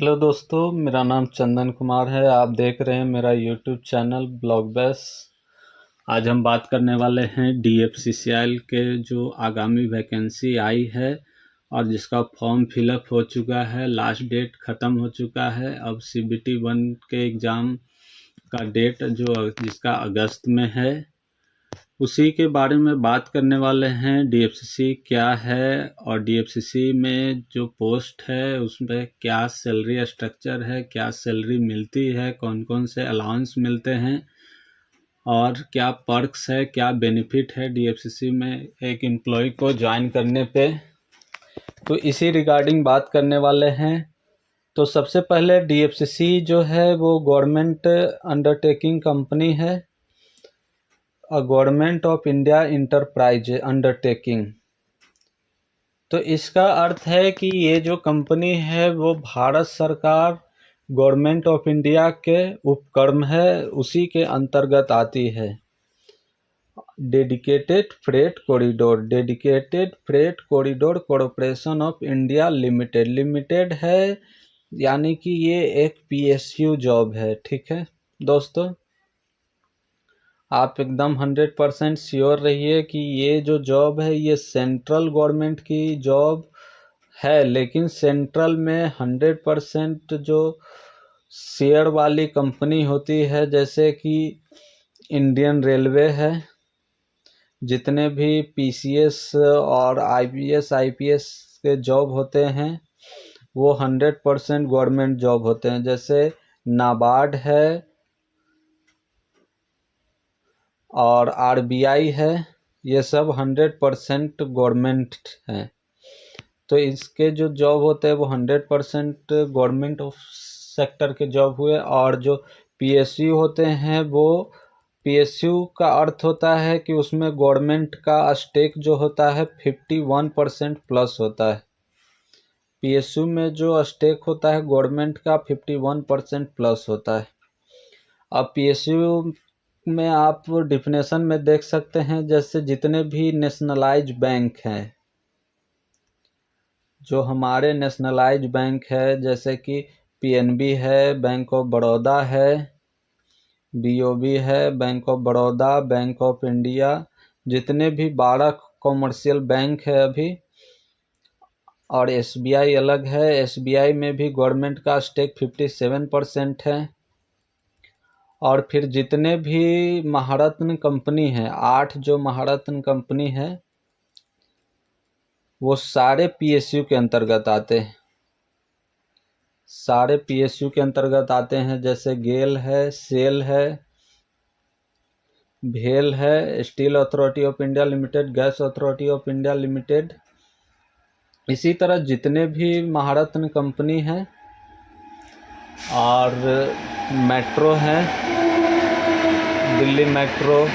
Hello दोस्तों, मेरा नाम चंदन कुमार है। आप देख रहे हैं मेरा यूट्यूब चैनल ब्लॉगबस। आज हम बात करने वाले हैं डीएफसीसीआई के जो आगामी वैकेंसी आई है और जिसका फॉर्म फिलअप हो चुका है। लास्ट डेट ख़त्म हो चुका है। अब CBT 1 के एग्ज़ाम का डेट जिसका अगस्त में है, उसी के बारे में बात करने वाले हैं। डीएफसीसी क्या है और डीएफसीसी में जो पोस्ट है उसमें क्या सैलरी स्ट्रक्चर है, क्या सैलरी मिलती है, कौन कौन से अलाउंस मिलते हैं और क्या पर्क्स है, क्या बेनिफिट है डीएफसीसी में एक एम्प्लॉय को ज्वाइन करने पे। तो इसी रिगार्डिंग बात करने वाले हैं। तो सबसे पहले डीएफसीसी जो है वो गवर्नमेंट अंडरटेकिंग कंपनी है, government of India enterprise undertaking. तो इसका अर्थ है कि ये जो कंपनी है वो भारत सरकार गवर्नमेंट ऑफ इंडिया के उपक्रम है, उसी के अंतर्गत आती है। Dedicated freight corridor corporation of India limited है, यानी कि ये एक PSU जॉब है। ठीक है दोस्तों, आप एकदम 100% श्योर रहिए कि ये जो जॉब है ये सेंट्रल गवर्नमेंट की जॉब है, लेकिन सेंट्रल में 100% जो शेयर वाली कंपनी होती है, जैसे कि इंडियन रेलवे है, जितने भी PCS और IPS के जॉब होते हैं वो 100% गवर्नमेंट जॉब होते हैं। जैसे नाबार्ड है और RBI है, ये सब 100% गवर्नमेंट हैं। तो इसके जो जॉब होते हैं वो 100% गवर्नमेंट ऑफ सेक्टर के जॉब हुए। और जो PSU होते हैं वो PSU का अर्थ होता है कि उसमें गवर्नमेंट का स्टेक जो होता है 51% प्लस होता है। PSU में जो स्टेक होता है गवर्नमेंट का 51% प्लस होता है। अब PSU में आप डिफिनेशन में देख सकते हैं, जैसे जितने भी नेशनलाइज बैंक हैं, जो हमारे नेशनलाइज बैंक है, जैसे कि PNB है, बैंक ऑफ बड़ौदा है, BOB है, bank of Baroda, bank of India, जितने भी 12 कॉमर्शियल बैंक है अभी, और SBI अलग है। SBI में भी गवर्नमेंट का स्टेक 57% है। और फिर जितने भी महारत्न कंपनी है, 8 जो महारत्न कंपनी है, वो सारे PSU के अंतर्गत आते हैं। सारे PSU के अंतर्गत आते हैं, जैसे गेल है, सेल है, भेल है, steel authority of India limited, gas authority of India limited. इसी तरह जितने भी महारत्न कंपनी हैं और मेट्रो है, दिल्ली मेट्रो,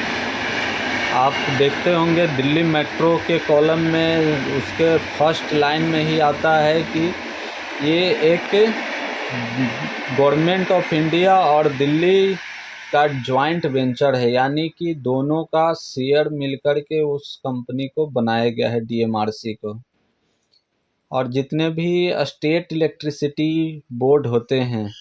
आप देखते होंगे दिल्ली मेट्रो के कॉलम में उसके फर्स्ट लाइन में ही आता है कि ये एक गवर्नमेंट ऑफ इंडिया और दिल्ली का ज्वाइंट वेंचर है, यानी कि दोनों का शेयर मिलकर के उस कंपनी को बनाया गया है, DMRC को। और जितने भी स्टेट इलेक्ट्रिसिटी बोर्ड होते हैं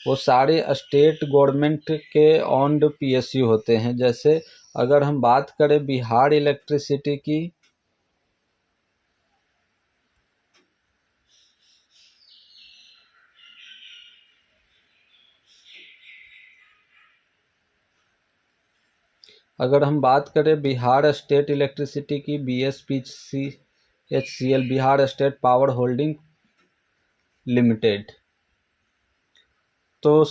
वो सारे स्टेट गवर्नमेंट के ऑन्ड PSU होते हैं। जैसे अगर हम बात करें बिहार इलेक्ट्रिसिटी की, अगर हम बात करें बिहार स्टेट इलेक्ट्रिसिटी की, BSPCL, Bihar state power holding limited, तो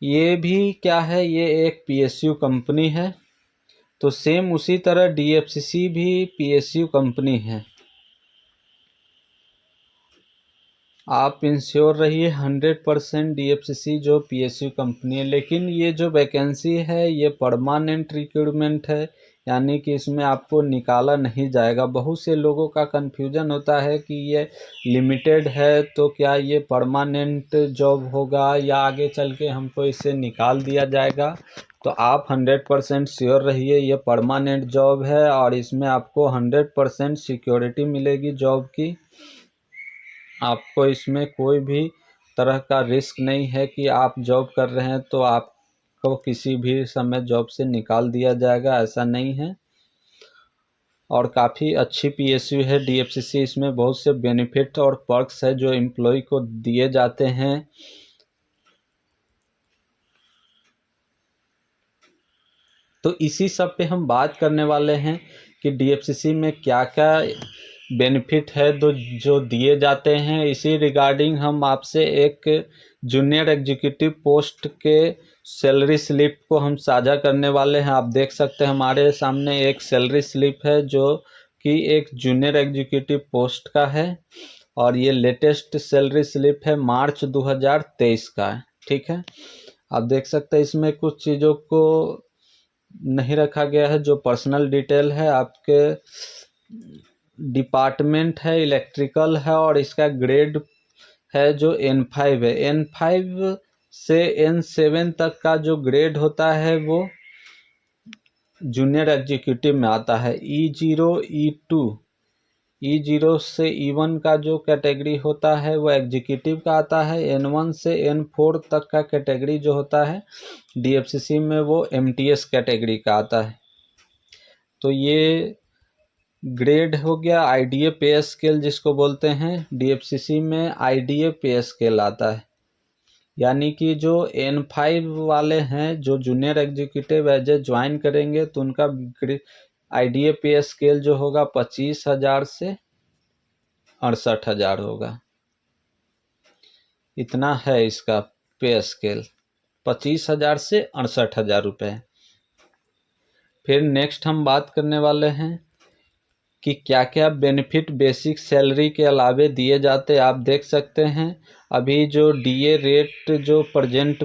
ये भी क्या है, ये एक PSU कंपनी है। तो सेम उसी तरह DFCC भी PSU कंपनी है। आप इंश्योर रहिए 100% DFCC जो PSU कंपनी है। लेकिन ये जो वैकेंसी है ये परमानेंट रिक्रूटमेंट है, यानी कि इसमें आपको निकाला नहीं जाएगा। बहुत से लोगों का कन्फ्यूजन होता है कि ये लिमिटेड है तो क्या ये परमानेंट जॉब होगा या आगे चल के हमको इससे निकाल दिया जाएगा। तो आप 100% श्योर रहिए, ये परमानेंट जॉब है और इसमें आपको 100% सिक्योरिटी मिलेगी जॉब की। आपको इसमें कोई भी तरह का रिस्क नहीं है कि आप जॉब कर रहे हैं तो आपको किसी भी समय जॉब से निकाल दिया जाएगा, ऐसा नहीं है। और काफ़ी अच्छी पीएसयू है डीएफसीसी। इसमें बहुत से बेनिफिट और पर्क्स है जो एम्प्लॉय को दिए जाते हैं। तो इसी सब पे हम बात करने वाले हैं कि डीएफसीसी में क्या क्या बेनिफिट है जो दिए जाते हैं। इसी रिगार्डिंग हम आपसे एक जूनियर एग्जीक्यूटिव पोस्ट के सैलरी स्लिप को हम साझा करने वाले हैं। आप देख सकते हैं हमारे सामने एक सैलरी स्लिप है जो कि एक जूनियर एग्जीक्यूटिव पोस्ट का है, और ये लेटेस्ट सैलरी स्लिप है मार्च 2023 का है। ठीक है, आप देख सकते हैं इसमें कुछ चीज़ों को नहीं रखा गया है जो पर्सनल डिटेल है। आपके डिपार्टमेंट है इलेक्ट्रिकल है, और इसका ग्रेड है जो N5 है। N5 से N7 तक का जो ग्रेड होता है वो जूनियर एग्जीक्यूटिव में आता है। E0 E2 E0 से E1 का जो कैटेगरी होता है वो एग्जीक्यूटिव का आता है। N1 से N4 तक का कैटेगरी जो होता है डीएफसीसी में वो MTS कैटेगरी का आता है। तो ये ग्रेड हो गया। आईडीए पे स्केल जिसको बोलते हैं, डीएफसीसी में आईडीए पे स्केल आता है। यानी कि जो N5 वाले हैं जो junior executive as a join करेंगे तो उनका आईडीए पे स्केल जो होगा 25,000 से 68,000 होगा। इतना है इसका पे स्केल, 25,000 से 68,000 रुपये। फिर नेक्स्ट हम बात करने वाले हैं कि क्या क्या बेनिफिट बेसिक सैलरी के अलावे दिए जाते। आप देख सकते हैं अभी जो डीए रेट जो प्रेजेंट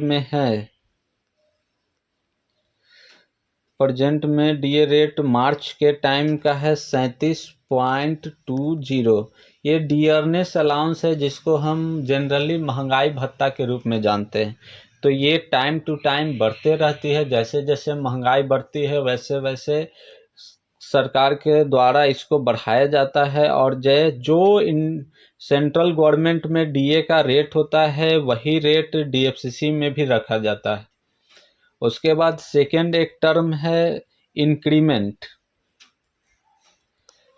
में डीए रेट मार्च के टाइम का है 37.20। ये डियरनेस अलाउंस है जिसको हम जनरली महंगाई भत्ता के रूप में जानते हैं। तो ये टाइम टू टाइम बढ़ते रहती है। जैसे जैसे महंगाई बढ़ती है वैसे वैसे सरकार के द्वारा इसको बढ़ाया जाता है, और जो इन सेंट्रल गवर्नमेंट में डीए का रेट होता है वही रेट डीएफसीसी में भी रखा जाता है। उसके बाद सेकेंड एक टर्म है इंक्रीमेंट।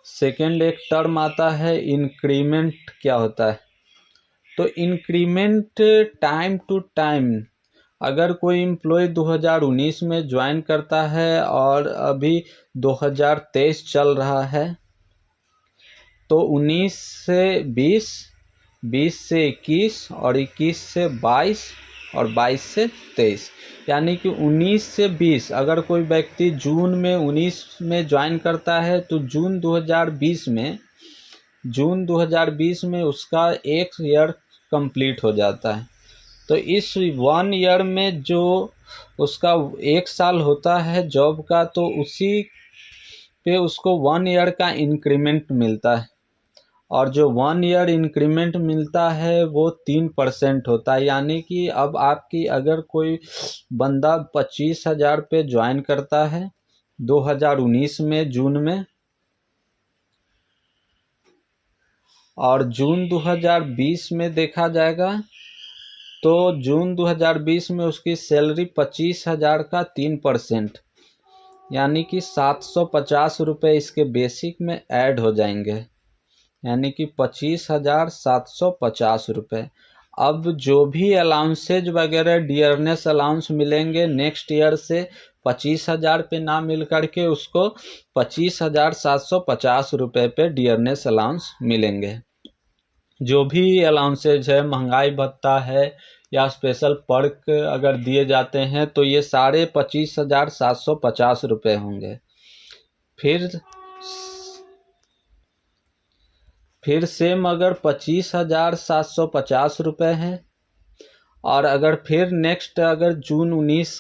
सेकेंड एक टर्म आता है इंक्रीमेंट। क्या होता है? तो इंक्रीमेंट टाइम टू टाइम, अगर कोई एम्प्लॉय 2019 में ज्वाइन करता है और अभी 2023 चल रहा है तो 19 से 20, 20 से 21 और 21 से 22 और 22 से 23, यानी कि 19 से 20 अगर कोई व्यक्ति जून में 19 में ज्वाइन करता है तो जून 2020 में उसका एक ईयर कंप्लीट हो जाता है। तो इस 1 ईयर में जो उसका 1 साल होता है जॉब का, तो उसी पे उसको 1 ईयर का इंक्रीमेंट मिलता है। और जो 1 ईयर इंक्रीमेंट मिलता है वो 3% होता है। यानी कि अब आपकी अगर कोई बंदा 25,000 पे ज्वाइन करता है 2019 में जून में, और जून 2020 में देखा जाएगा तो जून 2020 में उसकी सैलरी 25,000 का 3%, यानी कि 750 रुपये इसके बेसिक में ऐड हो जाएंगे, यानी कि 25,750 रुपये। अब जो भी अलाउंसेज वगैरह डियरनेस अलाउंस मिलेंगे नेक्स्ट ईयर से 25,000 पे ना मिल करके उसको 25,750 रुपये पे डियरनेस अलाउंस मिलेंगे। जो भी अलाउंसेज है, महंगाई भत्ता है या स्पेशल पर्क अगर दिए जाते हैं तो ये सारे 25,750 रुपये होंगे। फिर सेम अगर 25,750 रुपये हैं, और अगर फिर नेक्स्ट अगर जून 19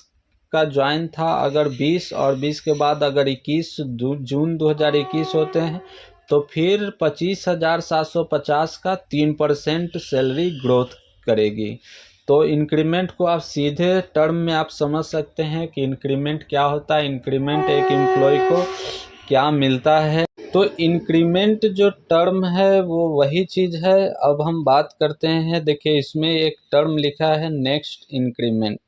का ज्वाइन था, अगर 20 और 20 के बाद अगर 21 जून 2021 होते हैं तो फिर 25,750 का 3% सैलरी ग्रोथ करेगी। तो इंक्रीमेंट को आप सीधे टर्म में आप समझ सकते हैं कि इंक्रीमेंट क्या होता है। इंक्रीमेंट एक एम्प्लॉय को क्या मिलता है। तो इंक्रीमेंट जो टर्म है वो वही चीज़ है। अब हम बात करते हैं, देखिए इसमें एक टर्म लिखा है नेक्स्ट इंक्रीमेंट,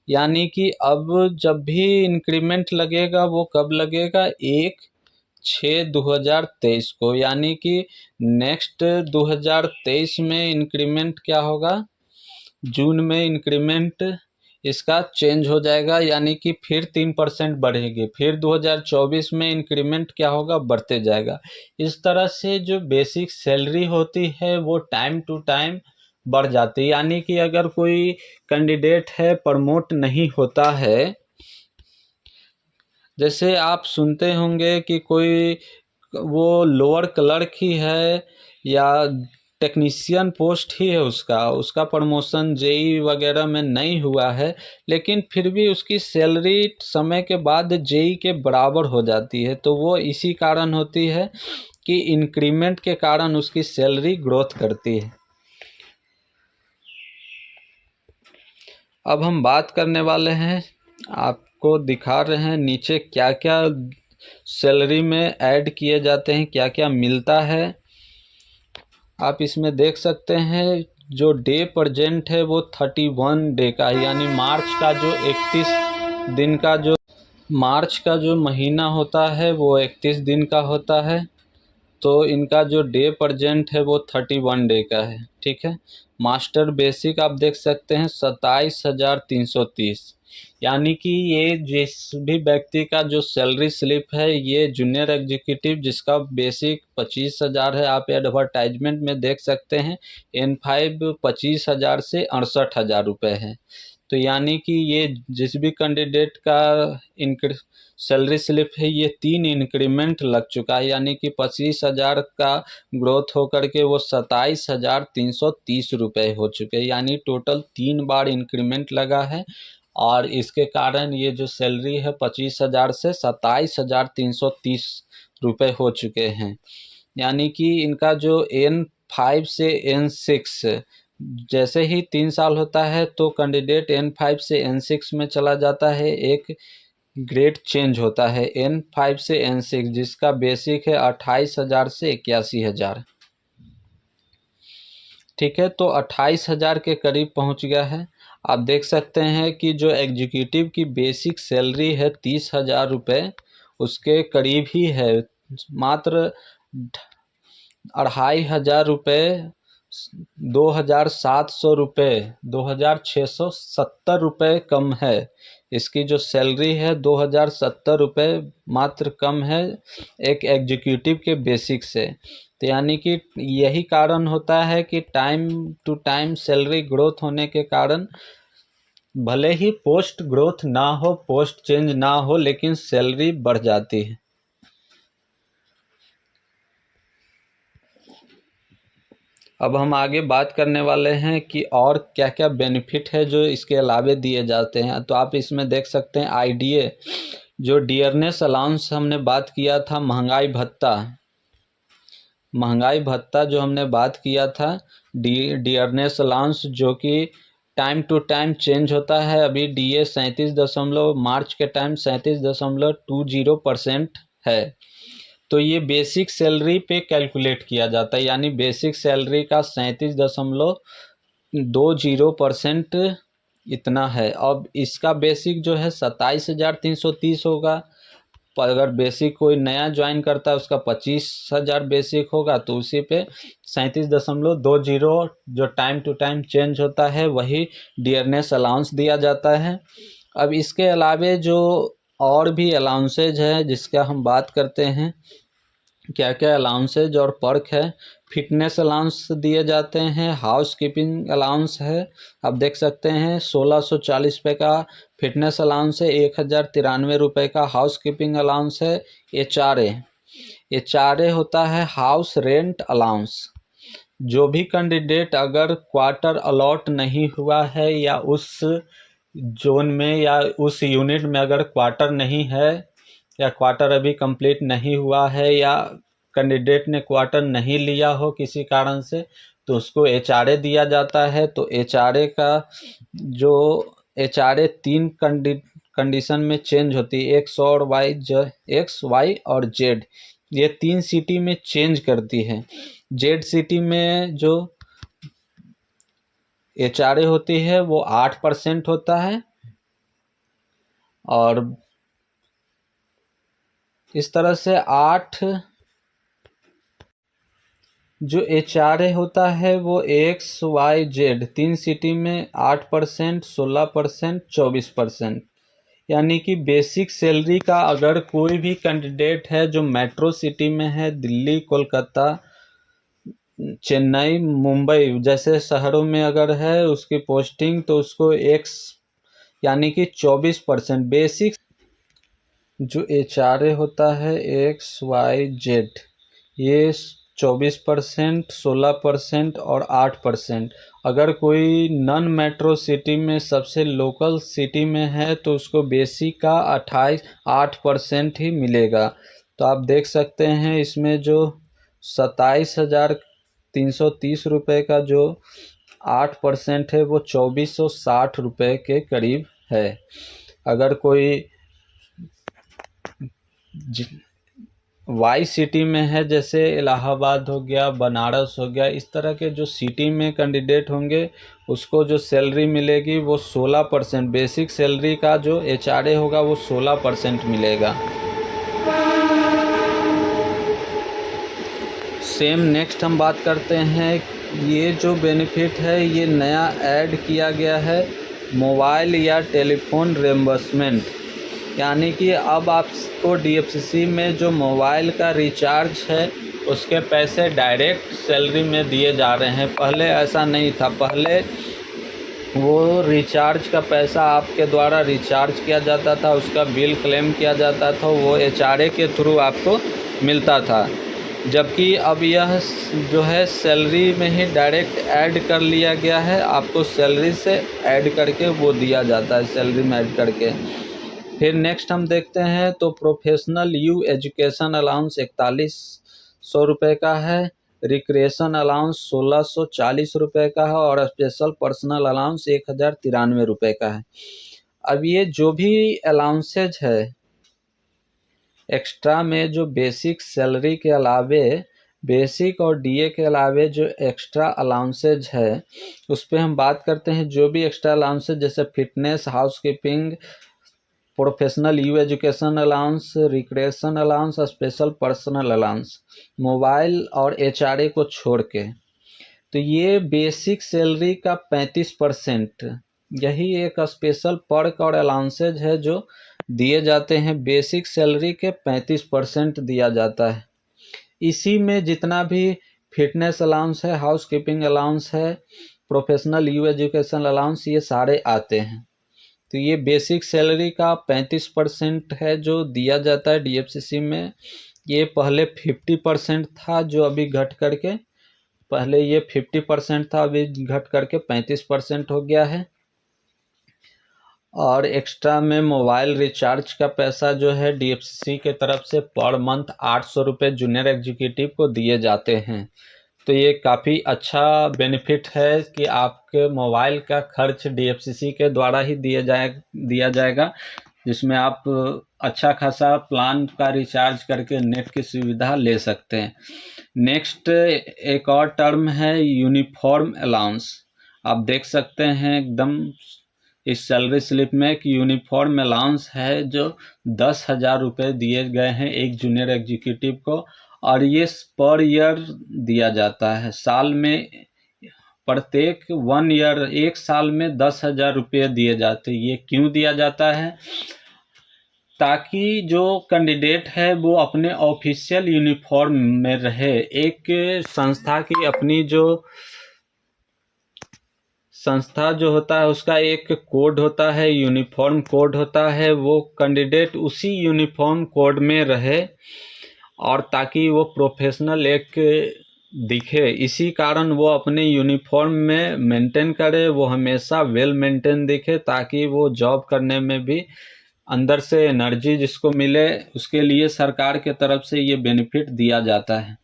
यानी कि अब जब भी इंक्रीमेंट लगेगा वो कब लगेगा, 1/6/2023 को, यानी कि नेक्स्ट 2023 में इंक्रीमेंट क्या होगा, जून में इंक्रीमेंट इसका चेंज हो जाएगा, यानी कि फिर 3% बढ़ेगी, फिर 2024 में इंक्रीमेंट क्या होगा, बढ़ते जाएगा। इस तरह से जो बेसिक सैलरी होती है वो टाइम टू टाइम बढ़ जाती है। यानी कि अगर कोई कैंडिडेट है प्रमोट नहीं होता है, जैसे आप सुनते होंगे कि कोई वो लोअर क्लर्क ही है या टेक्नीशियन पोस्ट ही है, उसका प्रमोशन जेई वगैरह में नहीं हुआ है, लेकिन फिर भी उसकी सैलरी समय के बाद जेई के बराबर हो जाती है। तो वो इसी कारण होती है कि इंक्रीमेंट के कारण उसकी सैलरी ग्रोथ करती है। अब हम बात करने वाले हैं, आपको दिखा रहे हैं नीचे क्या क्या सैलरी में ऐड किए जाते हैं, क्या क्या मिलता है। आप इसमें देख सकते हैं जो डे प्रेजेंट है वो 31 डे का है, यानी मार्च का जो महीना होता है वो 31 दिन का होता है। तो इनका जो डे प्रेजेंट है वो 31 डे का है, ठीक है। मास्टर बेसिक आप देख सकते हैं 27,330, यानी कि ये जिस भी व्यक्ति का जो सैलरी स्लिप है, ये जूनियर एग्जीक्यूटिव जिसका बेसिक 25,000 है, आप एडवर्टाइजमेंट में देख सकते हैं N5 25,000 से 68,000 रुपये है। तो यानी कि ये जिस भी कैंडिडेट का सैलरी स्लिप है ये 3 इंक्रीमेंट लग चुका है, यानी कि 25,000 का ग्रोथ होकर के वो 27,330 रुपये हो चुके हैं, यानी टोटल 3 बार इंक्रीमेंट लगा है। और इसके कारण ये जो सैलरी है 25,000 से 27,330 रुपये हो चुके हैं। यानी कि इनका जो N5 से N6 जैसे ही 3 साल होता है तो कैंडिडेट N5 से N6 में चला जाता है, एक ग्रेड चेंज होता है N5 से N6, जिसका बेसिक है 28,000 से 81,000, ठीक है। तो 28,000 के करीब पहुंच गया है। आप देख सकते हैं कि जो एग्जीक्यूटिव की बेसिक सैलरी है 30,000 रुपये, उसके करीब ही है, मात्र 2,500 रुपये, 2,700 रुपये, 2,670 रुपये कम है। इसकी जो सैलरी है 2,070 रुपये मात्र कम है एक एग्जीक्यूटिव के बेसिक से। तो यानी कि यही कारण होता है कि time to time salary growth होने के कारण भले ही पोस्ट ग्रोथ ना हो, पोस्ट चेंज ना हो, लेकिन सैलरी बढ़ जाती है। अब हम आगे बात करने वाले हैं कि और क्या क्या बेनिफिट है जो इसके अलावे दिए जाते हैं। तो आप इसमें देख सकते हैं IDA, जो डियरनेस अलाउंस हमने बात किया था, महंगाई भत्ता जो हमने बात किया था, डियरनेस अलाउंस जो कि टाइम टू टाइम चेंज होता है। अभी DA 37 मार्च के टाइम 37.20% है। तो ये बेसिक सैलरी पे कैलकुलेट किया जाता है, यानी बेसिक सैलरी का 37.20% इतना है। अब इसका बेसिक जो है 27,330 होगा। पर अगर बेसिक कोई नया ज्वाइन करता है उसका 25,000 बेसिक होगा, तो उसी पे 37.20 जो टाइम टू टाइम चेंज होता है वही डियरनेस अलाउंस दिया जाता है। अब इसके अलावे जो और भी अलाउंसेज है जिसका हम बात करते हैं, क्या क्या अलाउंसेज और पर्क है। फिटनेस अलाउंस दिए जाते हैं, हाउस कीपिंग अलाउंस है, आप देख सकते हैं 1,640 रुपये का फिटनेस अलाउंस है, 1,093 रुपये का हाउस कीपिंग अलाउंस है। HRA होता है हाउस रेंट अलाउंस। जो भी कैंडिडेट अगर क्वार्टर अलॉट नहीं हुआ है या उस जोन में या उस यूनिट में अगर क्वार्टर नहीं है या क्वार्टर अभी कंप्लीट नहीं हुआ है या कैंडिडेट ने क्वार्टर नहीं लिया हो किसी कारण से, तो उसको HRA दिया जाता है। तो HRA का जो HRA 3 कंडीशन में चेंज होती है, X और Y और Z, ये 3 सिटी में चेंज करती है। जेड सिटी में जो HRA होती है वो 8% होता है, और इस तरह से 8 जो HRA होता है वो XYZ 3 सिटी में 8%, 16%, 24%। यानी कि बेसिक सैलरी का अगर कोई भी कैंडिडेट है जो मेट्रो सिटी में है, दिल्ली, कोलकाता, चेन्नई, मुंबई जैसे शहरों में अगर है उसकी पोस्टिंग, तो उसको एक्स यानी कि 24% बेसिक जो HRA होता है XYZ, ये 24%, 16% और 8%। अगर कोई नॉन मेट्रो सिटी में सबसे लोकल सिटी में है तो उसको बेसिक का 8% ही मिलेगा। तो आप देख सकते हैं इसमें जो 27,330 रुपये का जो 8% है वो 2,460 रुपये के करीब है। अगर कोई वाई सिटी में है, जैसे इलाहाबाद हो गया, बनारस हो गया, इस तरह के जो सिटी में कैंडिडेट होंगे उसको जो सैलरी मिलेगी वो 16%, बेसिक सैलरी का जो HRA होगा वो 16% मिलेगा। सेम नेक्स्ट हम बात करते हैं, ये जो बेनिफिट है ये नया ऐड किया गया है, मोबाइल या टेलीफोन रिम्बर्समेंट। यानी कि अब आपको DFCC में जो मोबाइल का रिचार्ज है उसके पैसे डायरेक्ट सैलरी में दिए जा रहे हैं। पहले ऐसा नहीं था, पहले वो रिचार्ज का पैसा आपके द्वारा रिचार्ज किया जाता था, उसका बिल क्लेम किया जाता था, वो HRA के थ्रू आपको मिलता था। जबकि अब यह जो है सैलरी में ही डायरेक्ट ऐड कर लिया गया है, आपको सैलरी से ऐड करके वो दिया जाता है, सैलरी में ऐड करके। फिर नेक्स्ट हम देखते हैं तो प्रोफेशनल यू एजुकेशन अलाउंस 4100 रुपये का है, रिक्रिएशन अलाउंस 1640 रुपये का है, और स्पेशल पर्सनल अलाउंस 1093 रुपये का है। अब ये जो भी अलाउंसेज है एक्स्ट्रा में, जो बेसिक सैलरी के अलावे, बेसिक और DA के अलावे जो एक्स्ट्रा अलाउंसेज है उस पर हम बात करते हैं। जो भी एक्स्ट्रा अलाउंसेज जैसे fitness, housekeeping, professional you education allowance, recreation allowance, special personal allowance, mobile और HRA को छोड़ के, तो ये बेसिक सैलरी का 35%, यही एक स्पेशल पर्क और अलाउंसेज है जो दिए जाते हैं। बेसिक सैलरी के 35% दिया जाता है। इसी में जितना भी फिटनेस अलाउंस है, हाउसकीपिंग अलाउंस है, प्रोफेशनल यू एजुकेशन अलाउंस, ये सारे आते हैं। तो ये बेसिक सैलरी का 35% है जो दिया जाता है DFCC में। ये पहले 50% था जो अभी घट करके, पहले ये 50% था, अभी घट करके 35% हो गया है। और एक्स्ट्रा में मोबाइल रिचार्ज का पैसा जो है DFCC के तरफ से पर मंथ 800 रुपये जूनियर एग्जीक्यूटिव को दिए जाते हैं। तो ये काफ़ी अच्छा बेनिफिट है कि आपके मोबाइल का खर्च DFCC के द्वारा ही दिया जाएगा, जिसमें आप अच्छा खासा प्लान का रिचार्ज करके नेट की सुविधा ले सकते हैं। नेक्स्ट एक और टर्म है यूनिफॉर्म अलाउंस। आप देख सकते हैं एकदम इस सैलरी स्लिप में कि यूनिफॉर्म अलाउंस है जो 10,000 रुपये दिए गए हैं एक जूनियर एग्जीक्यूटिव को, और ये पर ईयर दिया जाता है। साल में प्रत्येक 1 ईयर, एक साल में 10,000 रुपये दिए जाते हैं। ये क्यों दिया जाता है? ताकि जो कैंडिडेट है वो अपने ऑफिशियल यूनिफॉर्म में रहे। एक संस्था जो होता है उसका एक कोड होता है, यूनिफॉर्म कोड होता है, वो कैंडिडेट उसी यूनिफॉर्म कोड में रहे, और ताकि वो प्रोफेशनल एक दिखे, इसी कारण वो अपने यूनिफॉर्म में मेंटेन करे, वो हमेशा वेल मेंटेन दिखे, ताकि वो जॉब करने में भी अंदर से एनर्जी जिसको मिले, उसके लिए सरकार के तरफ से ये बेनिफिट दिया जाता है।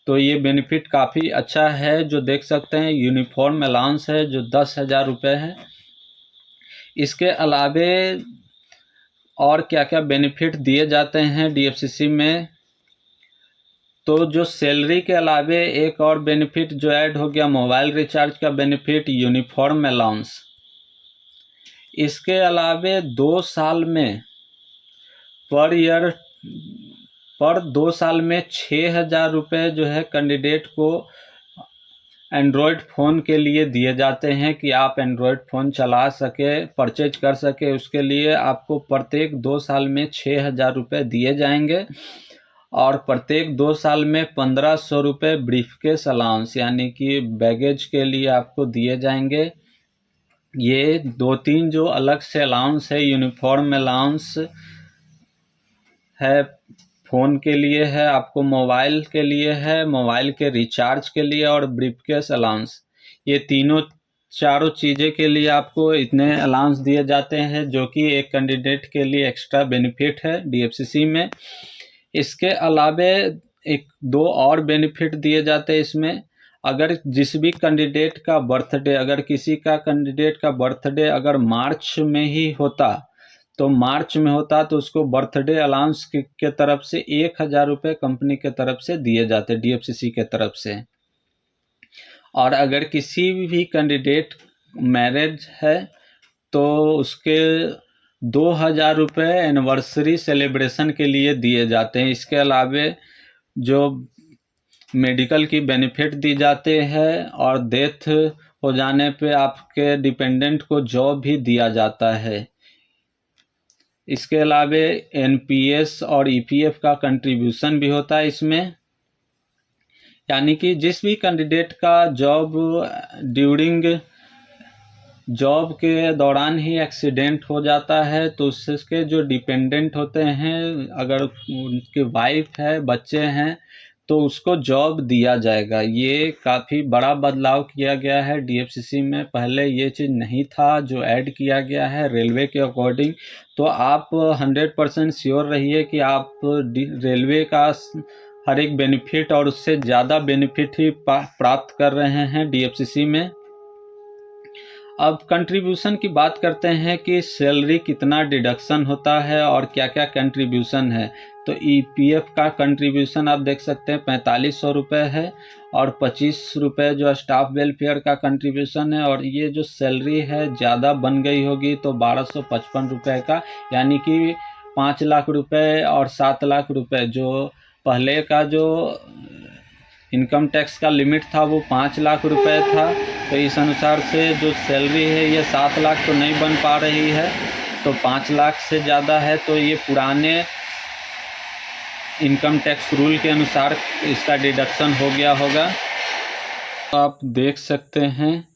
तो ये बेनिफिट काफ़ी अच्छा है। जो देख सकते हैं यूनिफॉर्म अलाउंस है जो 10,000 रुपये है। इसके अलावे और क्या क्या बेनिफिट दिए जाते हैं DFCC में, तो जो सैलरी के अलावे एक और बेनिफिट जो ऐड हो गया, मोबाइल रिचार्ज का बेनिफिट, यूनिफॉर्म अलाउंस। इसके अलावे 2 साल में पर 2 साल में 6,000 रुपये जो है कैंडिडेट को एंड्रॉयड फ़ोन के लिए दिए जाते हैं कि आप एंड्रॉयड फ़ोन चला सके, परचेज कर सके। उसके लिए आपको प्रत्येक 2 साल में 6,000 रुपये दिए जाएंगे और प्रत्येक 2 साल में 1,500 रुपये ब्रीफकेस अलाउंस यानी कि बैगेज के लिए आपको दिए जाएंगे। ये 2-3 जो अलग से अलाउंस है, यूनिफॉर्म अलाउंस है, फ़ोन के लिए है, आपको मोबाइल के लिए है, मोबाइल के रिचार्ज के लिए और ब्रीफकेस अलाउंस। ये चारों चीज़ें के लिए आपको इतने अलाउंस दिए जाते हैं, जो कि एक कैंडिडेट के लिए एक्स्ट्रा बेनिफिट है डीएफसीसी में। इसके अलावे 1-2 और बेनिफिट दिए जाते हैं इसमें। अगर जिस भी कैंडिडेट का बर्थडे, अगर किसी का कैंडिडेट का बर्थडे अगर मार्च में ही होता, तो मार्च में होता तो उसको बर्थडे अलाउंस के तरफ से 1,000 रुपये कंपनी के तरफ से दिए जाते डीएफसीसी के तरफ से। और अगर किसी भी कैंडिडेट मैरिज है तो उसके 2,000 रुपये एनिवर्सरी सेलिब्रेशन के लिए दिए जाते हैं। इसके अलावे जो मेडिकल की बेनिफिट दी जाते हैं और डेथ हो जाने पे आपके डिपेंडेंट को जॉब भी दिया जाता है। इसके अलावे एनपीएस और ईपीएफ का कंट्रीब्यूशन भी होता है इसमें। यानी कि जिस भी कैंडिडेट का जॉब के दौरान ही एक्सीडेंट हो जाता है तो उसके जो डिपेंडेंट होते हैं, अगर उनकी वाइफ है, बच्चे हैं, तो उसको जॉब दिया जाएगा। ये काफ़ी बड़ा बदलाव किया गया है डीएफसीसी में। पहले ये चीज़ नहीं था जो ऐड किया गया है रेलवे के अकॉर्डिंग। तो आप 100% श्योर रहिए कि आप रेलवे का हर एक बेनिफिट और उससे ज़्यादा बेनिफिट ही प्राप्त कर रहे हैं डीएफसीसी में। अब कंट्रीब्यूशन की बात करते हैं कि सैलरी कितना डिडक्शन होता है और क्या क्या कंट्रीब्यूशन है। तो ईपीएफ का कंट्रीब्यूशन आप देख सकते हैं 4,500 रुपये है और 25 रुपये जो स्टाफ वेलफेयर का कंट्रीब्यूशन है। और ये जो सैलरी है ज़्यादा बन गई होगी तो 1,255 रुपये का, यानी कि 5 लाख रुपये और 7 लाख रुपये। जो पहले का जो इनकम टैक्स का लिमिट था वो 5 लाख रुपए था, तो इस अनुसार से जो सैलरी है ये 7 लाख तो नहीं बन पा रही है, तो 5 लाख से ज़्यादा है। तो ये पुराने इनकम टैक्स रूल के अनुसार इसका डिडक्शन हो गया होगा। तो आप देख सकते हैं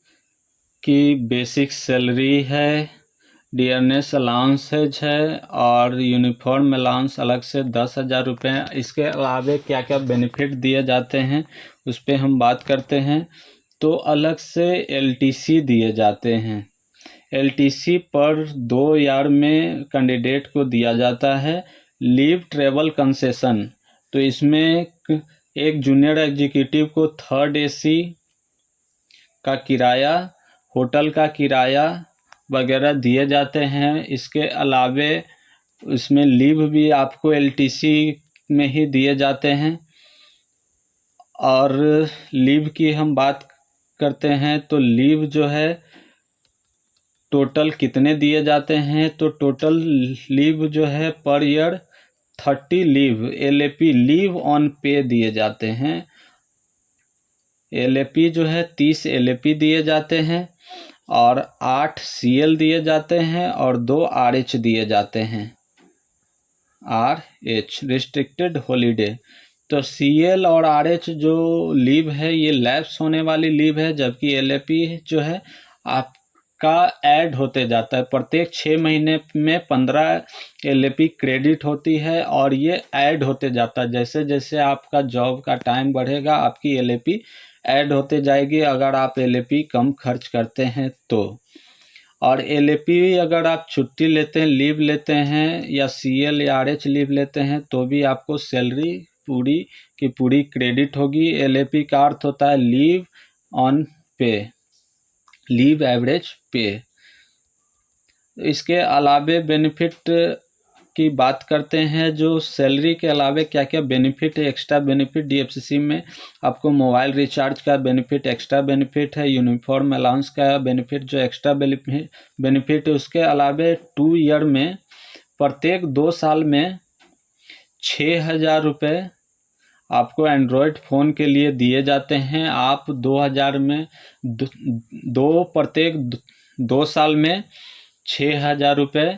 कि बेसिक सैलरी है, डियरनेस अलाउंसेज है और यूनिफॉर्म अलाउंस अलग से 10,000 रुपये। इसके अलावे क्या क्या बेनिफिट दिए जाते हैं उस पर हम बात करते हैं। तो अलग से एलटीसी दिए जाते हैं। एलटीसी पर 2 ईयर में कैंडिडेट को दिया जाता है। लीव ट्रेवल कंसेशन, तो इसमें एक जूनियर एग्जीक्यूटिव को 3rd AC का किराया, होटल का किराया वगैरह दिए जाते हैं। इसके अलावे इसमें लीव भी आपको एलटीसी में ही दिए जाते हैं। और लीव की हम बात करते हैं तो लीव जो है टोटल कितने दिए जाते हैं, तो टोटल लीव जो है per year 30 leave LAP leave on पे दिए जाते हैं। एलएपी जो है 30 एलएपी दिए जाते हैं और 8 सीएल दिए जाते हैं और 2 आरएच दिए जाते हैं। RH restricted holiday. तो सीएल और आरएच जो लीव है ये लैप्स होने वाली लीव है, जबकि एलएपी जो है आपका ऐड होते जाता है। प्रत्येक 6 महीने में 15 एलएपी क्रेडिट होती है और ये ऐड होते जाता है। जैसे जैसे आपका जॉब का टाइम बढ़ेगा आपकी एलएपी ऐड होते जाएगी, अगर आप एलएपी कम खर्च करते हैं तो। और एलएपी अगर आप छुट्टी लेते हैं, लीव लेते हैं या सीएल या आरएच लीव लेते हैं तो भी आपको सैलरी पूरी की पूरी क्रेडिट होगी। एलएपी का अर्थ होता है लीव ऑन पे, लीव एवरेज पे। इसके अलावे बेनिफिट की बात करते हैं, जो सैलरी के अलावे क्या क्या बेनिफिट है, एक्स्ट्रा बेनिफिट डीएफसीसी में। आपको मोबाइल रिचार्ज का बेनिफिट, एक्स्ट्रा बेनिफिट है, यूनिफॉर्म अलाउंस का बेनिफिट जो एक्स्ट्रा बेनिफिट है। उसके अलावे 2 ईयर में, प्रत्येक 2 साल में 6,000 रुपये आपको एंड्रॉयड फ़ोन के लिए दिए जाते हैं। आप 2000 में प्रत्येक 2 साल में 6,000 रुपये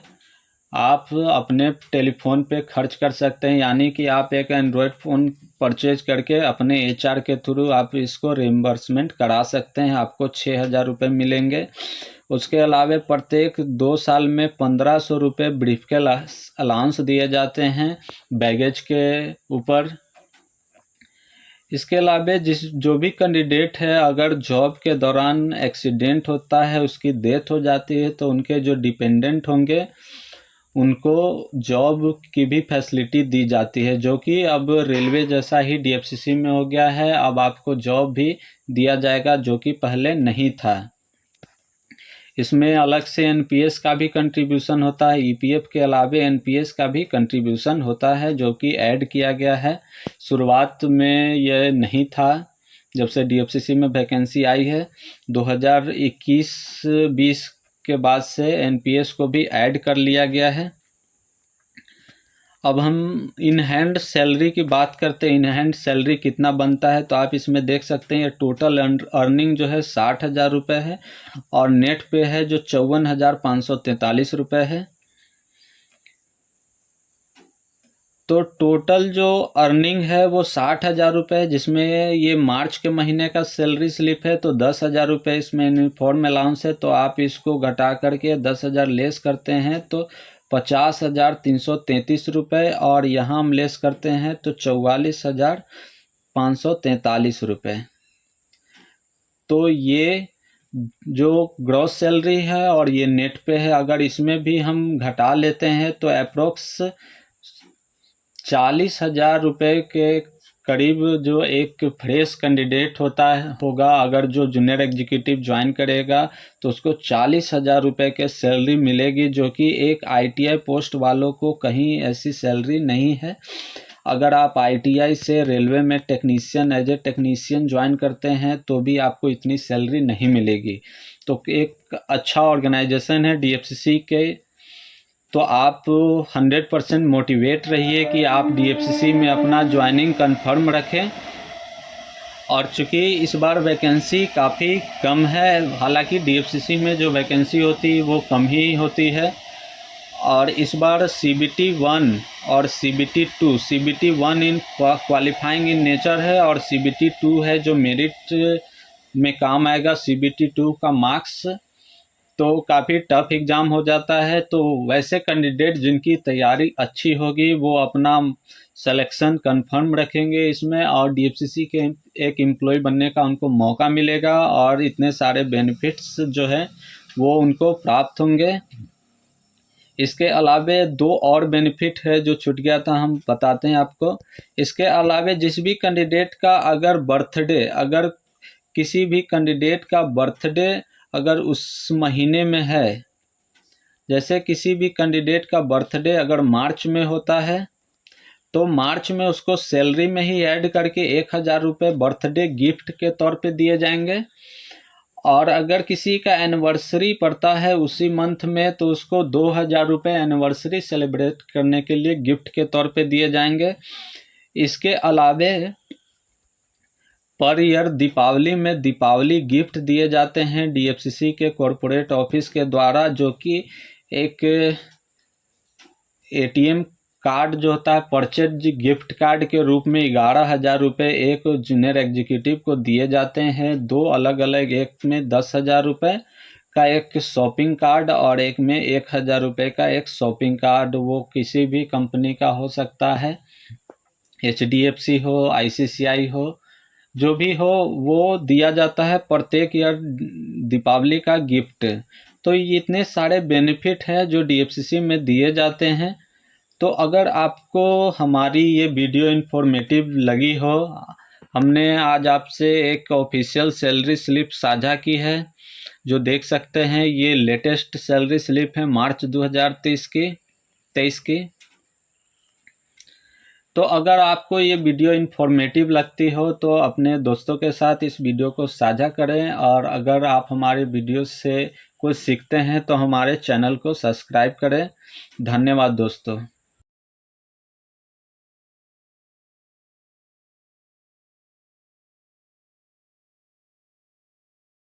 आप अपने टेलीफोन पे खर्च कर सकते हैं। यानी कि आप एक एंड्रॉयड फ़ोन परचेज करके अपने HR के थ्रू आप इसको रिम्बर्समेंट करा सकते हैं, आपको 6,000 रुपये मिलेंगे। उसके अलावा प्रत्येक 2 साल में 1,500 रुपये ब्रीफ के अलाउंस दिए जाते हैं बैगेज के ऊपर। इसके अलावा जो भी कैंडिडेट है, अगर जॉब के दौरान एक्सीडेंट होता है, उसकी डेथ हो जाती है, तो उनके जो डिपेंडेंट होंगे उनको जॉब की भी फैसिलिटी दी जाती है, जो कि अब रेलवे जैसा ही डीएफसीसी में हो गया है। अब आपको जॉब भी दिया जाएगा, जो कि पहले नहीं था। इसमें अलग से एनपीएस का भी कंट्रीब्यूशन होता है, ईपीएफ के अलावे एनपीएस का भी कंट्रीब्यूशन होता है, जो कि ऐड किया गया है। शुरुआत में यह नहीं था, जब से डीएफसीसी में वैकेंसी आई है 2021-20 के बाद से एनपीएस को भी ऐड कर लिया गया है। अब हम इन हैंड सैलरी की बात करते हैं। इन हैंड सैलरी कितना बनता है, तो आप इसमें देख सकते हैं टोटल अर्निंग जो है 60,000 रुपये है और नेट पे है जो 54,543 रुपये है। तो टोटल जो अर्निंग है वो 60,000 रुपये है, जिसमें ये मार्च के महीने का सैलरी स्लिप है, तो 10,000 रुपये इसमें यूनिफॉर्म अलाउंस है। तो आप इसको घटा करके 10,000 लेस करते हैं तो 50,333 रुपये, और यहाँ हम लेस करते हैं तो 44,543 रुपये। तो ये जो ग्रॉस सैलरी है और ये नेट पे है, अगर इसमें भी हम घटा लेते हैं तो अप्रोक्स 40,000 रुपये के करीब जो एक फ्रेश कैंडिडेट होगा, अगर जो जूनियर एग्जीक्यूटिव ज्वाइन करेगा तो उसको 40,000 रुपये के सैलरी मिलेगी, जो कि एक आईटीआई पोस्ट वालों को कहीं ऐसी सैलरी नहीं है। अगर आप आईटीआई से रेलवे में technician as a technician join करते हैं तो भी आपको इतनी सैलरी नहीं मिलेगी। तो एक अच्छा ऑर्गेनाइजेशन है डीएफसीसी के, तो आप 100% मोटिवेट रहिए कि आप डीएफसीसी में अपना ज्वाइनिंग कंफर्म रखें। और चूँकि इस बार वैकेंसी काफ़ी कम है, हालांकि डीएफसीसी में जो वैकेंसी होती है वो कम ही होती है, और इस बार CBT 1 और CBT 2, CBT 1 in qualifying in nature है और CBT 2 है जो मेरिट में काम आएगा। CBT 2 का मार्क्स तो काफ़ी टफ एग्ज़ाम हो जाता है। तो वैसे कैंडिडेट जिनकी तैयारी अच्छी होगी वो अपना सिलेक्शन कंफर्म रखेंगे इसमें, और डीएफसीसी के एक एम्प्लॉय बनने का उनको मौका मिलेगा, और इतने सारे बेनिफिट्स जो है वो उनको प्राप्त होंगे। इसके अलावे 2 और बेनिफिट है जो छूट गया था, हम बताते हैं आपको। इसके अलावे जिस भी कैंडिडेट का अगर किसी भी कैंडिडेट का बर्थडे अगर उस महीने में है, जैसे किसी भी कैंडिडेट का बर्थडे अगर मार्च में होता है तो मार्च में उसको सैलरी में ही ऐड करके 1,000 रुपये बर्थडे गिफ्ट के तौर पे दिए जाएंगे। और अगर किसी का एनिवर्सरी पड़ता है उसी मंथ में तो उसको 2,000 रुपये एनिवर्सरी सेलिब्रेट करने के लिए गिफ्ट के तौर पे दिए जाएंगे। इसके अलावे पर ईयर दीपावली में दीपावली गिफ्ट दिए जाते हैं डीएफसीसी के कॉरपोरेट ऑफिस के द्वारा, जो कि एक एटीएम कार्ड जो होता है परचेज गिफ्ट कार्ड के रूप में 11,000 रुपये एक जूनियर एग्जीक्यूटिव को दिए जाते हैं। 2 अलग अलग, एक में 10,000 रुपये का एक शॉपिंग कार्ड और एक में 1,000 रुपये का एक शॉपिंग कार्ड। वो किसी भी कंपनी का हो सकता है, HDFC हो, ICICI हो, जो भी हो, वो दिया जाता है प्रत्येक ईयर दीपावली का गिफ्ट। तो ये इतने सारे बेनिफिट है जो डीएफसीसी में दिए जाते हैं। तो अगर आपको हमारी ये वीडियो इन्फॉर्मेटिव लगी हो, हमने आज आपसे एक ऑफिशियल सैलरी स्लिप साझा की है, जो देख सकते हैं। ये लेटेस्ट सैलरी स्लिप है मार्च 2023 की। तो अगर आपको ये वीडियो इन्फॉर्मेटिव लगती हो तो अपने दोस्तों के साथ इस वीडियो को साझा करें, और अगर आप हमारे वीडियो से कुछ सीखते हैं तो हमारे चैनल को सब्सक्राइब करें। धन्यवाद दोस्तों।